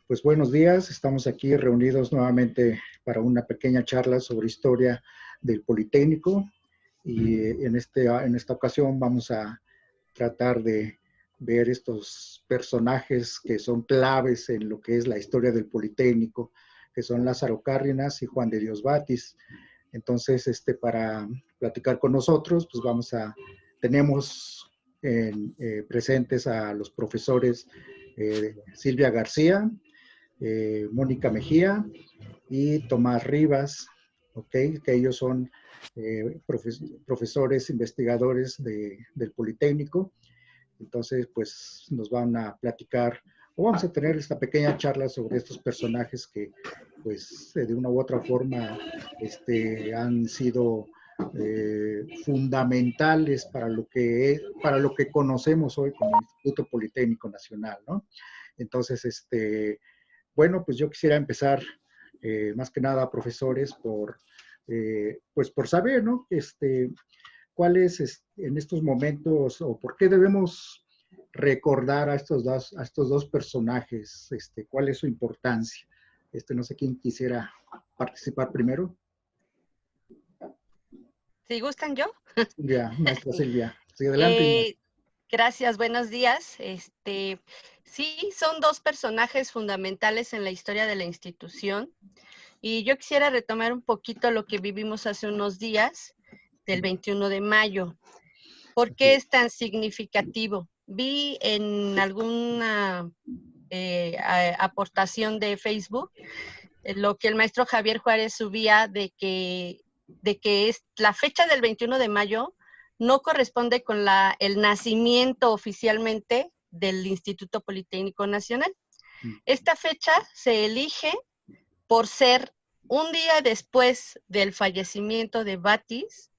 Pues buenos días, estamos aquí reunidos nuevamente para una pequeña charla sobre historia del Politécnico y en esta ocasión vamos a tratar de ver estos personajes que son claves en lo que es la historia del Politécnico, que son Lázaro Cárdenas y Juan de Dios Batis. Entonces, para platicar con nosotros, pues tenemos presentes a los profesores Silvia García, Mónica Mejía y Tomás Rivas, ¿okay? Que ellos son profesores, investigadores del Politécnico. Entonces, pues nos van a platicar o vamos a tener esta pequeña charla sobre estos personajes que, pues, de una u otra forma han sido fundamentales para lo que conocemos hoy como Instituto Politécnico Nacional, ¿no? Entonces, bueno, pues yo quisiera empezar, más que nada, profesores, pues por saber, ¿no? ¿Cuál es en estos momentos o por qué debemos recordar a estos dos personajes? ¿Cuál es su importancia? No sé quién quisiera participar primero. ¿Sí gustan yo? Silvia, maestra Silvia. Sí, adelante. Gracias, buenos días. Sí, son dos personajes fundamentales en la historia de la institución y yo quisiera retomar un poquito lo que vivimos hace unos días, del 21 de mayo. ¿Por qué es tan significativo? Vi en alguna aportación de Facebook lo que el maestro Javier Juárez subía de que es la fecha del 21 de mayo no corresponde con el nacimiento oficialmente del Instituto Politécnico Nacional. Esta fecha se elige por ser un día después del fallecimiento de Batis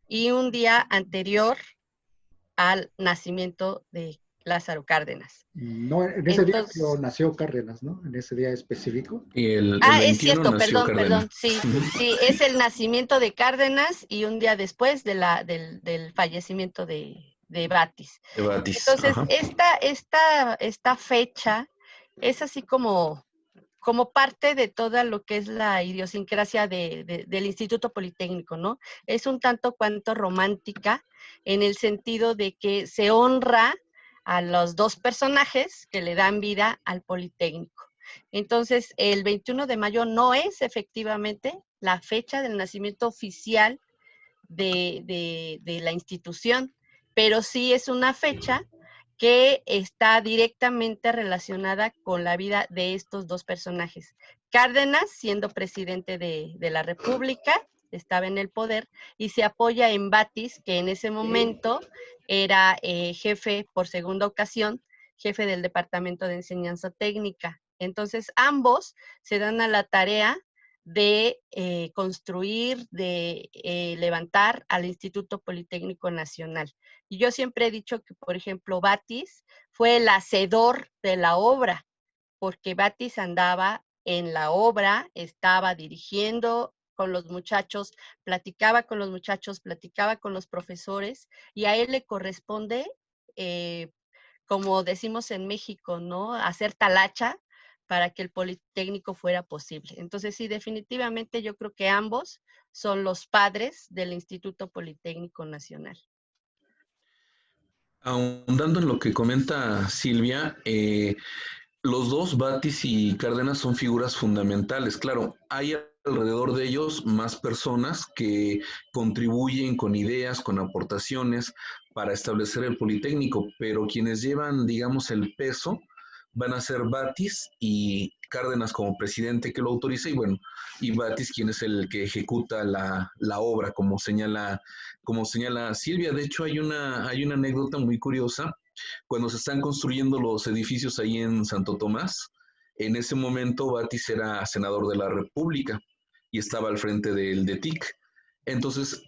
y un día anterior al nacimiento de Lázaro Cárdenas. No, en ese día nació Cárdenas, ¿no? En ese día específico. El es cierto, perdón, sí, es el nacimiento de Cárdenas y un día después del fallecimiento de Batis. Entonces, esta fecha es así como parte de toda lo que es la idiosincrasia del Instituto Politécnico, ¿no? Es un tanto cuanto romántica en el sentido de que se honra a los dos personajes que le dan vida al Politécnico. Entonces, el 21 de mayo no es efectivamente la fecha del nacimiento oficial de la institución, pero sí es una fecha que está directamente relacionada con la vida de estos dos personajes. Cárdenas, siendo presidente de la República, estaba en el poder y se apoya en Batis, que en ese momento era jefe por segunda ocasión, jefe del Departamento de Enseñanza Técnica. Entonces, ambos se dan a la tarea de construir, de levantar al Instituto Politécnico Nacional. Y yo siempre he dicho que, por ejemplo, Batis fue el hacedor de la obra, porque Batis andaba en la obra, estaba dirigiendo con los muchachos, platicaba con los muchachos, platicaba con los profesores, y a él le corresponde, como decimos en México, ¿no? Hacer talacha para que el Politécnico fuera posible. Entonces, sí, definitivamente yo creo que ambos son los padres del Instituto Politécnico Nacional. Ahondando en lo que comenta Silvia, los dos, Batis y Cárdenas, son figuras fundamentales. Claro, hay alrededor de ellos más personas que contribuyen con ideas, con aportaciones para establecer el Politécnico, pero quienes llevan, digamos, el peso van a ser Batis y Cárdenas como presidente que lo autoriza y bueno, y Batis quien es el que ejecuta la obra, como señala Silvia. De hecho, hay una anécdota muy curiosa. Cuando se están construyendo los edificios ahí en Santo Tomás, en ese momento Batis era senador de la República y estaba al frente del DETIC. Entonces,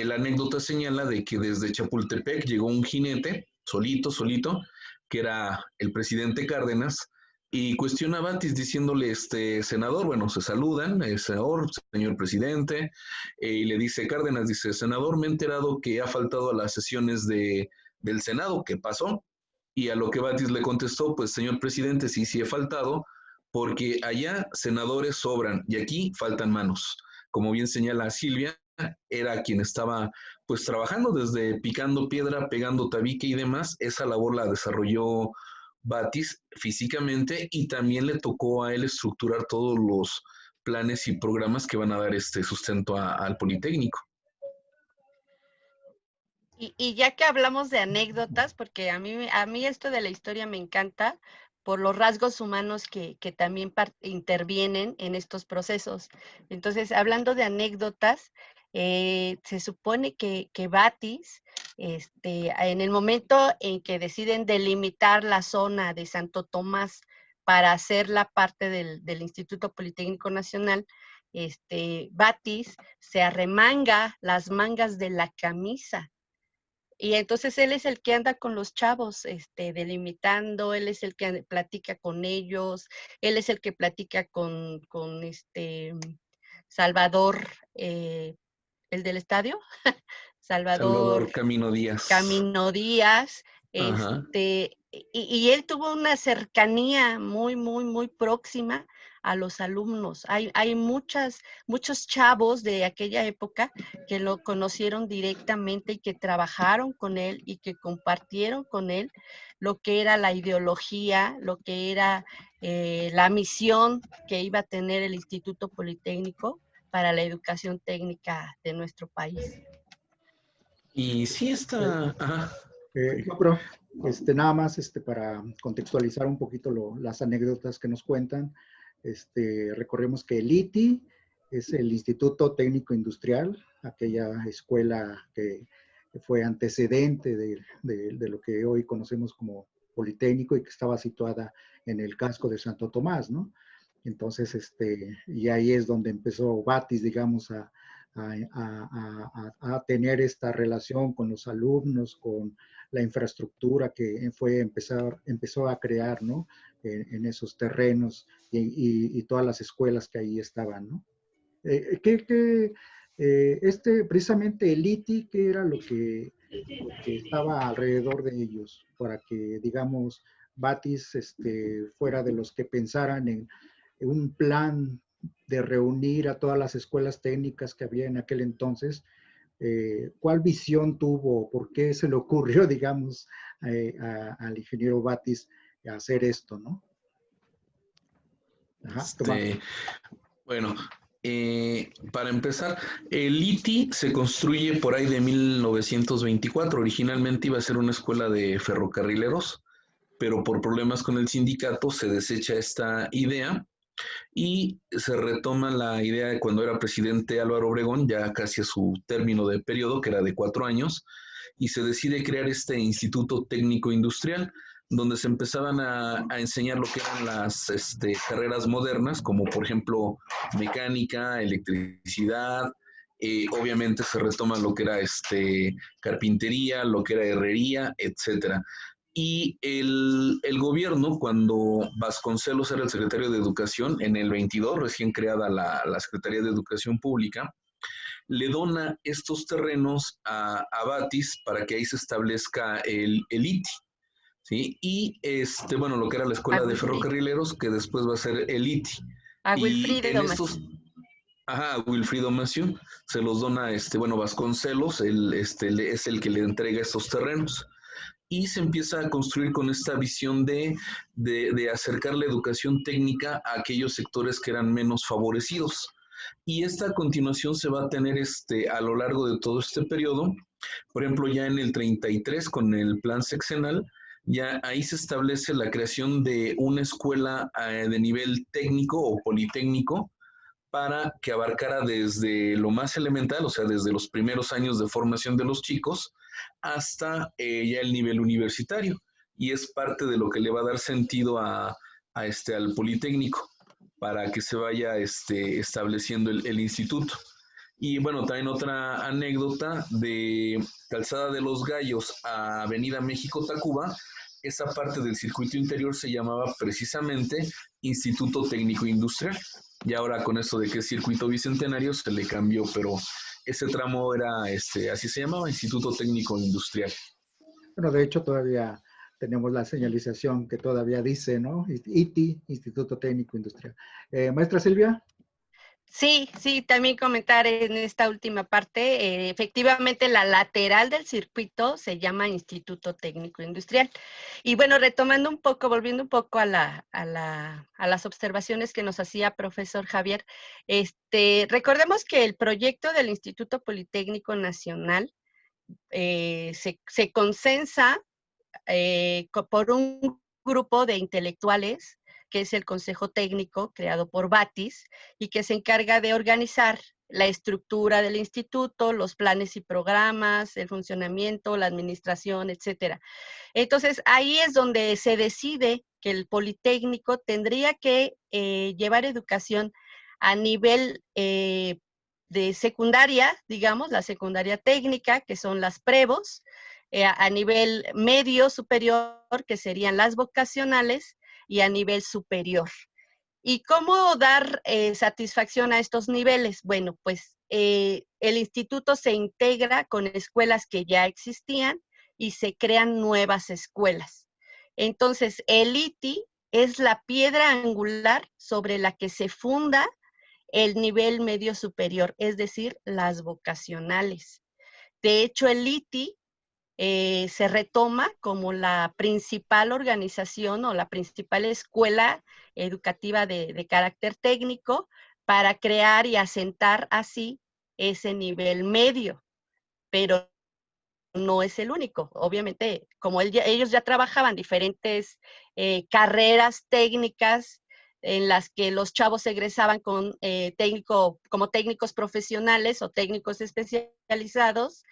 la anécdota señala de que desde Chapultepec llegó un jinete, solito, que era el presidente Cárdenas, y cuestiona a Batis diciéndole, senador, bueno, se saludan, senador, señor presidente, y le dice Cárdenas, dice, senador, me he enterado que ha faltado a las sesiones del Senado, ¿qué pasó? Y a lo que Batis le contestó, pues señor presidente, sí he faltado, porque allá senadores sobran y aquí faltan manos. Como bien señala Silvia, era quien estaba pues trabajando desde picando piedra, pegando tabique y demás. Esa labor la desarrolló Batis físicamente y también le tocó a él estructurar todos los planes y programas que van a dar este sustento al Politécnico. Y ya que hablamos de anécdotas, porque a mí esto de la historia me encanta por los rasgos humanos que también intervienen en estos procesos. Entonces, hablando de anécdotas, se supone que Batis, en el momento en que deciden delimitar la zona de Santo Tomás para hacer la parte del Instituto Politécnico Nacional, Batis se arremanga las mangas de la camisa. Y entonces él es el que anda con los chavos, delimitando, él es el que platica con ellos, él es el que platica con Salvador, el del estadio, Salvador Camino Díaz. Camino Díaz, y él tuvo una cercanía muy, muy, muy próxima a los alumnos. Hay muchos chavos de aquella época que lo conocieron directamente y que trabajaron con él y que compartieron con él lo que era la ideología, lo que era la misión que iba a tener el Instituto Politécnico para la educación técnica de nuestro país. Y sí está... No, pero nada más para contextualizar un poquito las anécdotas que nos cuentan, recordemos que el ITI es el Instituto Técnico Industrial, aquella escuela que fue antecedente de lo que hoy conocemos como Politécnico y que estaba situada en el casco de Santo Tomás, ¿no? Entonces, y ahí es donde empezó Batis, digamos, a tener esta relación con los alumnos, con la infraestructura que empezó a crear, ¿no? En esos terrenos y todas las escuelas que ahí estaban, ¿no? Precisamente el ITI, ¿qué era lo que estaba alrededor de ellos? Para que, digamos, Batis fuera de los que pensaran en un plan de reunir a todas las escuelas técnicas que había en aquel entonces. ¿Cuál visión tuvo? ¿Por qué se le ocurrió, digamos, al ingeniero Batis hacer esto, no? Bueno, para empezar, el ITI se construye por ahí de 1924. Originalmente iba a ser una escuela de ferrocarrileros, pero por problemas con el sindicato se desecha esta idea y se retoma la idea de cuando era presidente Álvaro Obregón, ya casi a su término de periodo, que era de 4 años, y se decide crear este Instituto Técnico Industrial, donde se empezaban a enseñar lo que eran las carreras modernas, como por ejemplo mecánica, electricidad, obviamente se retoma lo que era carpintería, lo que era herrería, etcétera. Y el gobierno, cuando Vasconcelos era el secretario de Educación, en el 22, recién creada la Secretaría de Educación Pública, le dona estos terrenos a Batis para que ahí se establezca el ITI. ¿Sí? Y bueno, lo que era la Escuela de Ferrocarrileros, que después va a ser el ITI. A Wilfrido Massieu. Ajá, Wilfrido Massieu se los dona, bueno, Vasconcelos, es el que le entrega estos terrenos. Y se empieza a construir con esta visión de acercar la educación técnica a aquellos sectores que eran menos favorecidos. Y esta continuación se va a tener a lo largo de todo este periodo. Por ejemplo, ya en el 33, con el plan sexenal, ya ahí se establece la creación de una escuela de nivel técnico o politécnico para que abarcara desde lo más elemental, o sea, desde los primeros años de formación de los chicos, hasta ya el nivel universitario. Y es parte de lo que le va a dar sentido al Politécnico, para que se vaya estableciendo el instituto. Y bueno, también otra anécdota de Calzada de los Gallos a Avenida México-Tacuba, esa parte del circuito interior se llamaba precisamente Instituto Técnico Industrial. Y ahora con esto de que es circuito bicentenario se le cambió, pero ese tramo era, así se llamaba, Instituto Técnico Industrial. Bueno, de hecho todavía tenemos la señalización que todavía dice, ¿no? ITI, Instituto Técnico Industrial. Maestra Silvia. Sí, sí, también comentar en esta última parte, efectivamente la lateral del circuito se llama Instituto Técnico Industrial. Y bueno, retomando un poco, volviendo un poco a las observaciones que nos hacía profesor Javier, recordemos que el proyecto del Instituto Politécnico Nacional se consensa por un grupo de intelectuales, que es el Consejo Técnico creado por Batis, y que se encarga de organizar la estructura del instituto, los planes y programas, el funcionamiento, la administración, etcétera. Entonces, ahí es donde se decide que el Politécnico tendría que llevar educación a nivel de secundaria, digamos, la secundaria técnica, que son las prevos, a nivel medio superior, que serían las vocacionales, y a nivel superior. ¿Y cómo dar satisfacción a estos niveles? Bueno, pues el instituto se integra con escuelas que ya existían y se crean nuevas escuelas. Entonces, el ITI es la piedra angular sobre la que se funda el nivel medio superior, es decir, las vocacionales. De hecho, el ITI se retoma como la principal organización o la principal escuela educativa de carácter técnico para crear y asentar así ese nivel medio, pero no es el único. Obviamente, como ellos ya trabajaban diferentes carreras técnicas en las que los chavos egresaban como técnicos profesionales o técnicos especializados,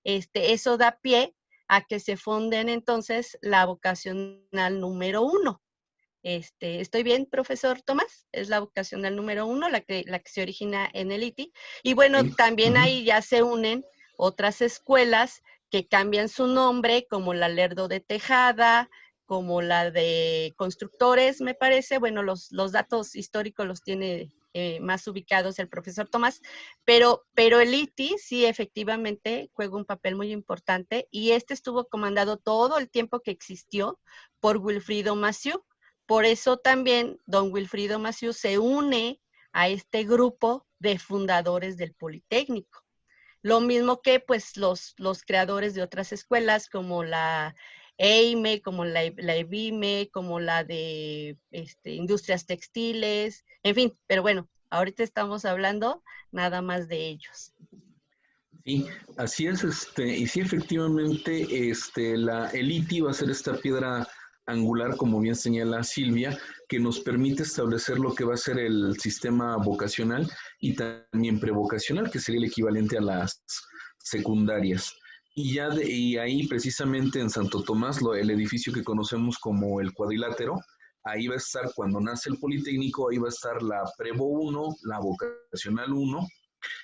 eso da pie a que se funden entonces la vocacional número 1. ¿Estoy bien, profesor Tomás? Es la vocacional número 1, la que se origina en el ITI. Y bueno, sí. También ahí ya se unen otras escuelas que cambian su nombre, como la Lerdo de Tejada, como la de constructores, me parece. Bueno, los datos históricos los tiene más ubicados el profesor Tomás, pero el ITI sí efectivamente juega un papel muy importante, y estuvo comandado todo el tiempo que existió por Wilfrido Massieu. Por eso también don Wilfrido Massieu se une a este grupo de fundadores del Politécnico. Lo mismo que pues los creadores de otras escuelas como la EIME, como la EBIME, como la de industrias textiles, en fin, pero bueno, ahorita estamos hablando nada más de ellos. Sí, así es, y sí, efectivamente, el ITI va a ser esta piedra angular, como bien señala Silvia, que nos permite establecer lo que va a ser el sistema vocacional y también prevocacional, que sería el equivalente a las secundarias. Y ahí precisamente en Santo Tomás, el edificio que conocemos como el Cuadrilátero, ahí va a estar, cuando nace el Politécnico, ahí va a estar la Prevo 1, la Vocacional 1,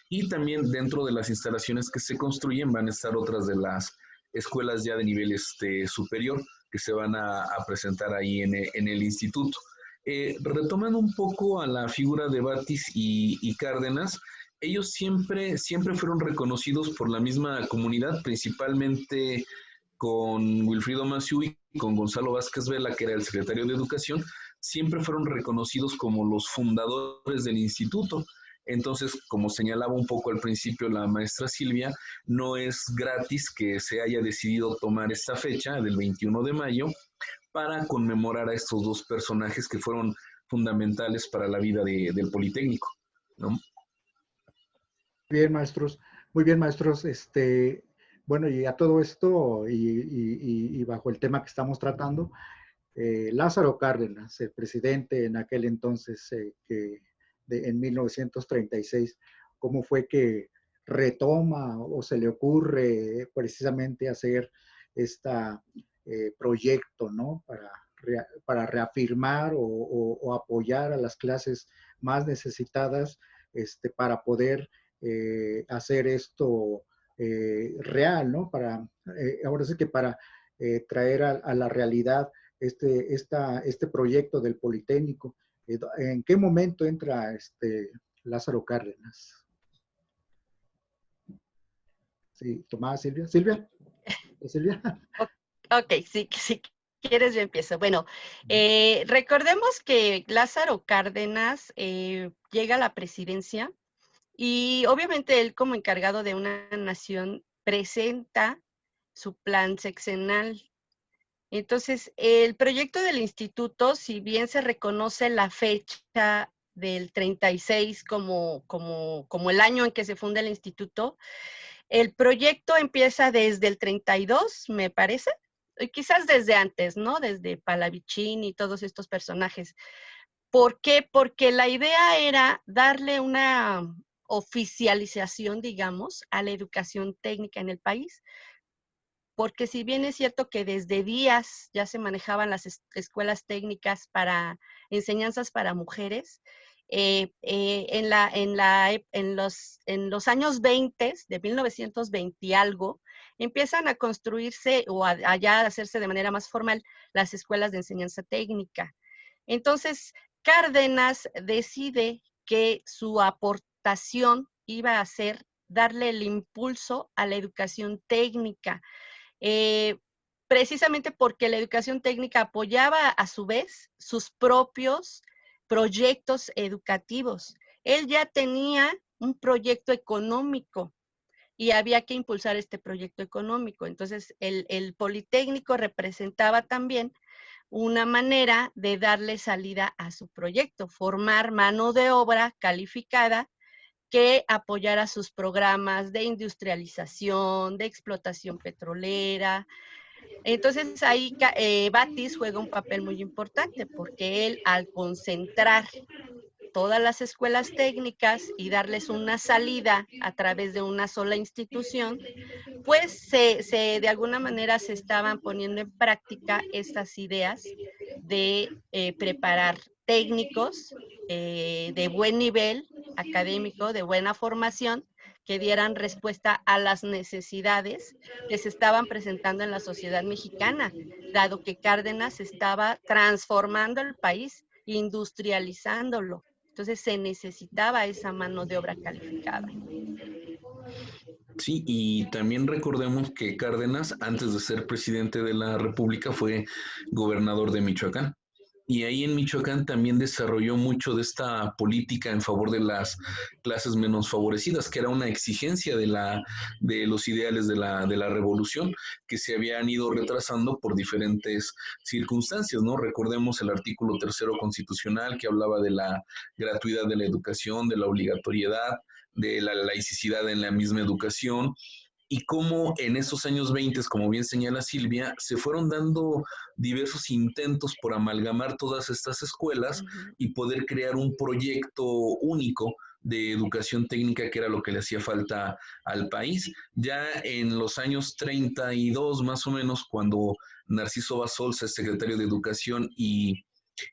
y también dentro de las instalaciones que se construyen van a estar otras de las escuelas ya de nivel superior que se van a presentar ahí en el instituto. Retomando un poco a la figura de Batis y Cárdenas, ellos siempre fueron reconocidos por la misma comunidad, principalmente con Wilfrido Massieu y con Gonzalo Vázquez Vela, que era el secretario de Educación, siempre fueron reconocidos como los fundadores del instituto. Entonces, como señalaba un poco al principio la maestra Silvia, no es gratis que se haya decidido tomar esta fecha del 21 de mayo para conmemorar a estos dos personajes que fueron fundamentales para la vida del Politécnico, ¿no? Bien, maestros. Muy bien, maestros. Bueno, y a todo esto, y bajo el tema que estamos tratando, Lázaro Cárdenas, el presidente en aquel entonces, en 1936, ¿cómo fue que retoma o se le ocurre precisamente hacer este proyecto, ¿no? Para reafirmar o apoyar a las clases más necesitadas, para poder hacer esto real, ¿no? Ahora sí que para traer a la realidad este proyecto del Politécnico. ¿En qué momento entra Lázaro Cárdenas? Sí, Tomás, Silvia. ¿Silvia? ¿Silvia? Ok, sí. quieres yo empiezo. Bueno, recordemos que Lázaro Cárdenas llega a la presidencia y obviamente él como encargado de una nación presenta su plan sexenal. Entonces, el proyecto del instituto, si bien se reconoce la fecha del 36 como el año en que se funda el instituto, el proyecto empieza desde el 32, me parece, quizás desde antes, ¿no? Desde Palavicini y todos estos personajes. ¿Por qué? Porque la idea era darle una oficialización, digamos, a la educación técnica en el país. Porque si bien es cierto que desde Díaz ya se manejaban las escuelas técnicas para enseñanzas para mujeres, en los años 20, de 1920 y algo, empiezan a construirse o allá a hacerse de manera más formal las escuelas de enseñanza técnica. Entonces, Cárdenas decide que su aportación iba a ser darle el impulso a la educación técnica, precisamente porque la educación técnica apoyaba a su vez sus propios proyectos educativos. Él ya tenía un proyecto económico y había que impulsar este proyecto económico. Entonces, el Politécnico representaba también una manera de darle salida a su proyecto, formar mano de obra calificada que apoyara sus programas de industrialización, de explotación petrolera. Entonces ahí Batis juega un papel muy importante porque él, al concentrar todas las escuelas técnicas y darles una salida a través de una sola institución, pues de alguna manera se estaban poniendo en práctica estas ideas de preparar técnicos de buen nivel académico, de buena formación, que dieran respuesta a las necesidades que se estaban presentando en la sociedad mexicana, dado que Cárdenas estaba transformando el país, industrializándolo. Entonces se necesitaba esa mano de obra calificada. Sí, y también recordemos que Cárdenas, antes de ser presidente de la República, fue gobernador de Michoacán. Y ahí en Michoacán también desarrolló mucho de esta política en favor de las clases menos favorecidas, que era una exigencia de los ideales de la revolución, que se habían ido retrasando por diferentes circunstancias, ¿no? Recordemos el artículo 3º constitucional que hablaba de la gratuidad de la educación, de la obligatoriedad, de la laicidad en la misma educación, y cómo en esos años 20, como bien señala Silvia, se fueron dando diversos intentos por amalgamar todas estas escuelas y poder crear un proyecto único de educación técnica, que era lo que le hacía falta al país. Ya en los años 32 más o menos, cuando Narciso Basols es secretario de Educación y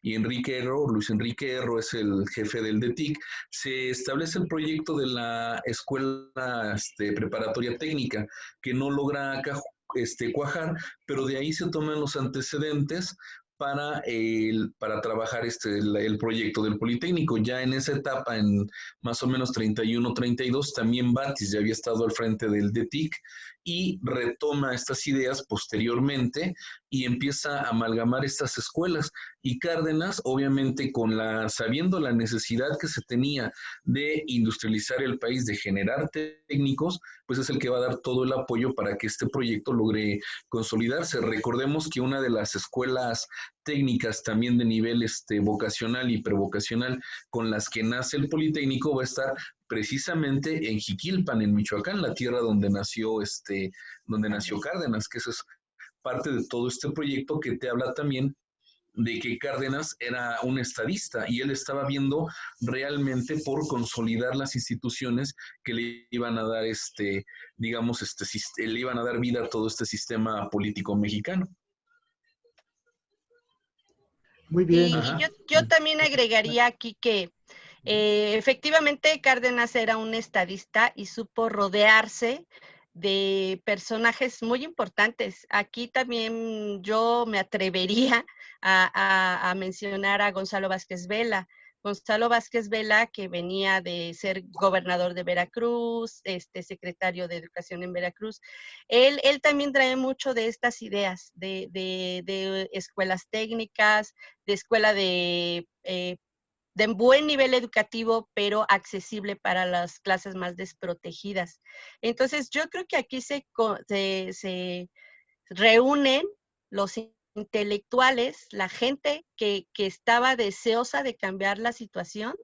Luis Enrique Erro es el jefe del DETIC, se establece el proyecto de la escuela preparatoria técnica, que no logra cuajar, pero de ahí se toman los antecedentes para trabajar el proyecto del Politécnico. Ya en esa etapa, en más o menos 31, 32, también Batis ya había estado al frente del DETIC y retoma estas ideas posteriormente y empieza a amalgamar estas escuelas. Y Cárdenas, obviamente, sabiendo la necesidad que se tenía de industrializar el país, de generar técnicos, pues es el que va a dar todo el apoyo para que este proyecto logre consolidarse. Recordemos que una de las escuelas técnicas también de nivel vocacional y prevocacional con las que nace el Politécnico va a estar precisamente en Jiquilpan, en Michoacán, la tierra donde nació Cárdenas, que eso es parte de todo este proyecto que te habla también de que Cárdenas era un estadista y él estaba viendo realmente por consolidar las instituciones que le iban a dar le iban a dar vida a todo este sistema político mexicano. Muy bien. Y yo también agregaría aquí que efectivamente Cárdenas era un estadista y supo rodearse de personajes muy importantes. Aquí también yo me atrevería a mencionar a Gonzalo Vázquez Vela. Gonzalo Vázquez Vela, que venía de ser gobernador de Veracruz, secretario de Educación en Veracruz, él también trae mucho de estas ideas de escuelas técnicas, de escuela de buen nivel educativo, pero accesible para las clases más desprotegidas. Entonces, yo creo que aquí se reúnen los intelectuales, la gente que estaba deseosa de cambiar la situación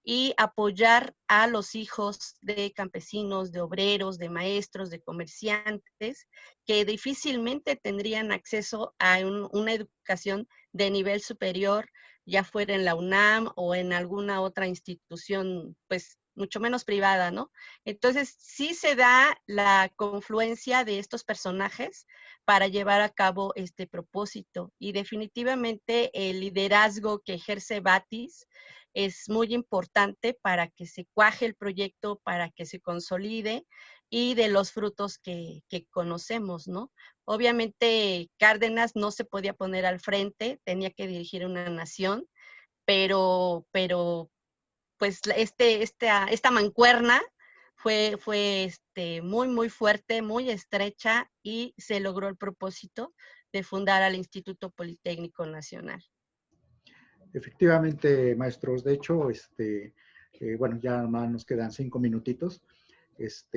y apoyar a los hijos de campesinos, de obreros, de maestros, de comerciantes, que difícilmente tendrían acceso a una educación de nivel superior, ya fuera en la UNAM o en alguna otra institución, pues mucho menos privada, ¿no? Entonces, sí se da la confluencia de estos personajes para llevar a cabo este propósito. Y definitivamente el liderazgo que ejerce Batis es muy importante para que se cuaje el proyecto, para que se consolide y de los frutos que conocemos, ¿no? Obviamente Cárdenas no se podía poner al frente, tenía que dirigir una nación, pero pues esta mancuerna fue muy, muy fuerte, muy estrecha y se logró el propósito de fundar al Instituto Politécnico Nacional. Efectivamente, maestros. De hecho, bueno, ya más nos quedan 5 minutitos,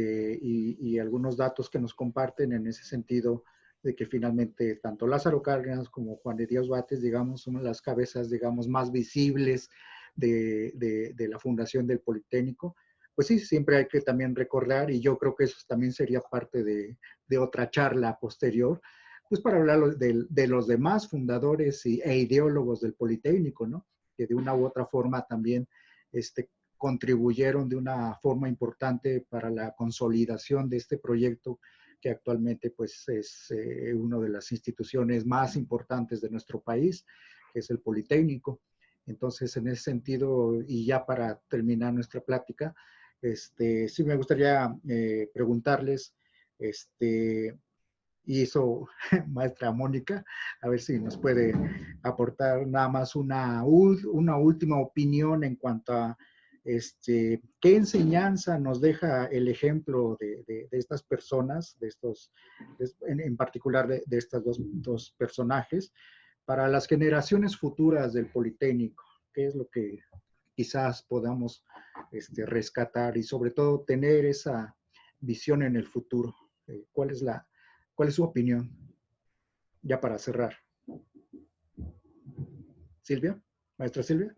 y algunos datos que nos comparten en ese sentido de que finalmente tanto Lázaro Cárdenas como Juan de Dios Batis, digamos, son las cabezas, digamos, más visibles de la fundación del Politécnico. Pues sí, siempre hay que también recordar, y yo creo que eso también sería parte de otra charla posterior, pues para hablar de los demás fundadores e ideólogos del Politécnico, ¿no? Que de una u otra forma también contribuyeron de una forma importante para la consolidación de este proyecto que actualmente pues es una de las instituciones más importantes de nuestro país, que es el Politécnico. Entonces, en ese sentido, y ya para terminar nuestra plática, sí me gustaría preguntarles, hizo maestra Mónica, a ver si nos puede aportar nada más una última opinión en cuanto a qué enseñanza nos deja el ejemplo de estas personas, en particular de estos dos personajes, para las generaciones futuras del Politécnico. ¿Qué es lo que quizás podamos rescatar y sobre todo tener esa visión en el futuro? ¿Cuál es su opinión? Ya para cerrar. Silvia, maestra Silvia.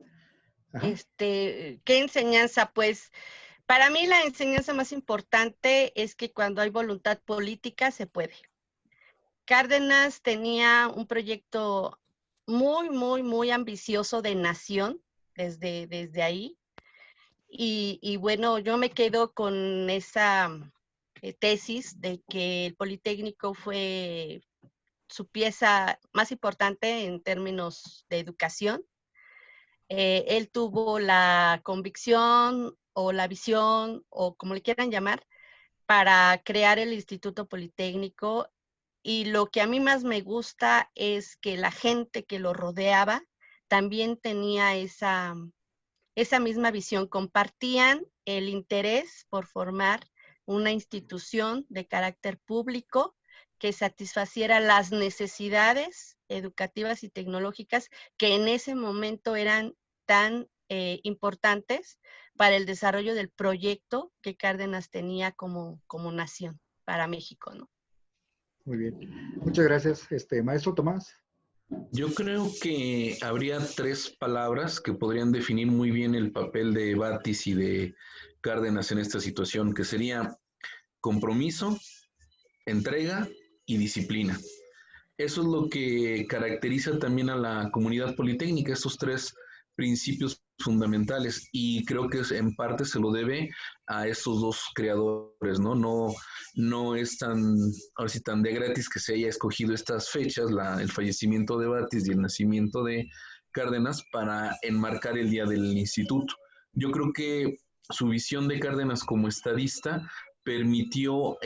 Ajá. ¿Qué enseñanza? Pues para mí la enseñanza más importante es que cuando hay voluntad política se puede. Cárdenas tenía un proyecto muy, muy, muy ambicioso de nación desde ahí. Y bueno, yo me quedo con esa tesis de que el Politécnico fue su pieza más importante en términos de educación. Él tuvo la convicción o la visión, o como le quieran llamar, para crear el Instituto Politécnico. Y lo que a mí más me gusta es que la gente que lo rodeaba también tenía esa misma visión, compartían el interés por formar una institución de carácter público que satisfaciera las necesidades educativas y tecnológicas que en ese momento eran tan importantes para el desarrollo del proyecto que Cárdenas tenía como nación para México, ¿no? Muy bien. Muchas gracias, maestro Tomás. Yo creo que habría 3 palabras que podrían definir muy bien el papel de Batis y de Cárdenas en esta situación, que sería compromiso, entrega y disciplina. Eso es lo que caracteriza también a la comunidad politécnica, estos 3 principios fundamentales, y creo que en parte se lo debe a estos 2 creadores, ¿no? No es ahora sí, tan de gratis que se haya escogido estas fechas, el fallecimiento de Batis y el nacimiento de Cárdenas, para enmarcar el día del instituto. Yo creo que su visión de Cárdenas como estadista permitió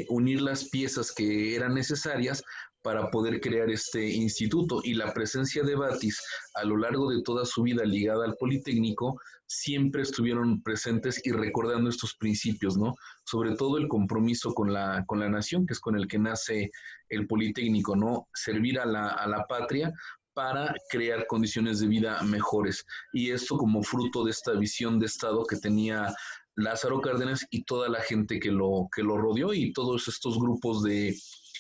unir las piezas que eran necesarias para poder crear este instituto, y la presencia de Batis a lo largo de toda su vida ligada al Politécnico siempre estuvieron presentes y recordando estos principios, ¿no? Sobre todo el compromiso con la nación, que es con el que nace el Politécnico, ¿no? Servir a la patria para crear condiciones de vida mejores. Y esto como fruto de esta visión de Estado que tenía Lázaro Cárdenas y toda la gente que lo rodeó, y todos estos grupos de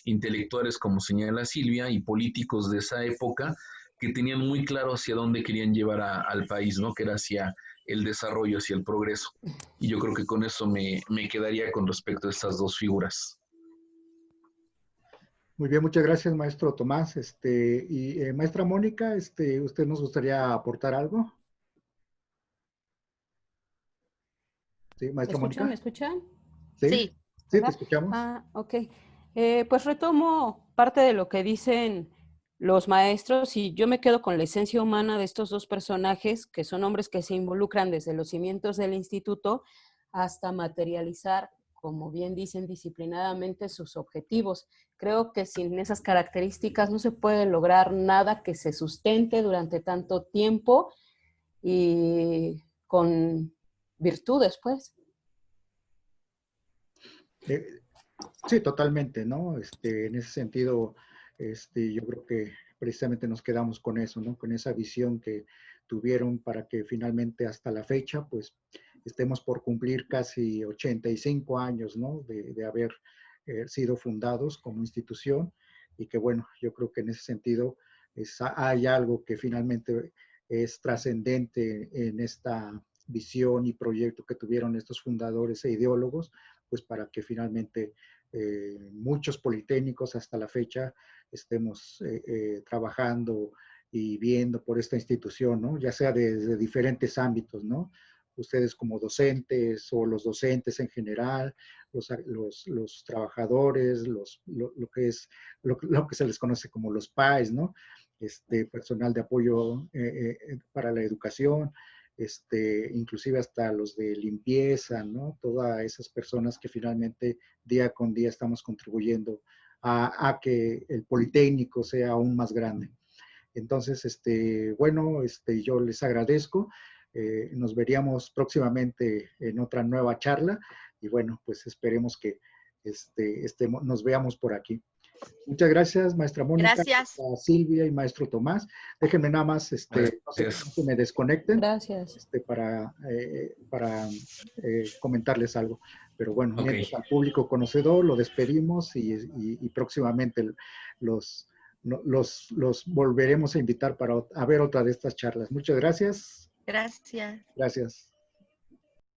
intelectuales, como señala Silvia, y políticos de esa época, que tenían muy claro hacia dónde querían llevar al país, ¿no? Que era hacia el desarrollo, hacia el progreso. Y yo creo que con eso me quedaría con respecto a estas dos figuras. Muy bien, muchas gracias, maestro Tomás. Maestra Mónica, ¿usted nos gustaría aportar algo? Sí, maestra Mónica. ¿Me escuchan? Sí, sí, te escuchamos. Ok. Pues retomo parte de lo que dicen los maestros y yo me quedo con la esencia humana de estos dos personajes, que son hombres que se involucran desde los cimientos del instituto hasta materializar, como bien dicen, disciplinadamente sus objetivos. Creo que sin esas características no se puede lograr nada que se sustente durante tanto tiempo y con virtudes, pues. Sí, totalmente, ¿no? En ese sentido, yo creo que precisamente nos quedamos con eso, ¿no? Con esa visión que tuvieron para que finalmente hasta la fecha, pues, estemos por cumplir casi 85 años, ¿no? De haber sido fundados como institución, y que, bueno, yo creo que en ese sentido hay algo que finalmente es trascendente en esta visión y proyecto que tuvieron estos fundadores e ideólogos, pues para que finalmente muchos politécnicos hasta la fecha estemos trabajando y viendo por esta institución, ¿no? Ya sea desde diferentes ámbitos, ¿no? Ustedes como docentes o los docentes en general, los trabajadores, lo que se les conoce como los PAES, ¿no? Personal de apoyo para la educación, inclusive hasta los de limpieza, ¿no? Todas esas personas que finalmente día con día estamos contribuyendo a que el Politécnico sea aún más grande. Entonces, bueno, yo les agradezco. Nos veríamos próximamente en otra nueva charla y bueno, pues esperemos que nos veamos por aquí. Muchas gracias, maestra Mónica, gracias. a Silvia y maestro Tomás. Déjenme nada más, no sé si me desconecten. Gracias. Para comentarles algo. Pero bueno, mientras al público conocedor lo despedimos y próximamente los volveremos a invitar a ver otra de estas charlas. Muchas gracias. Gracias. Gracias.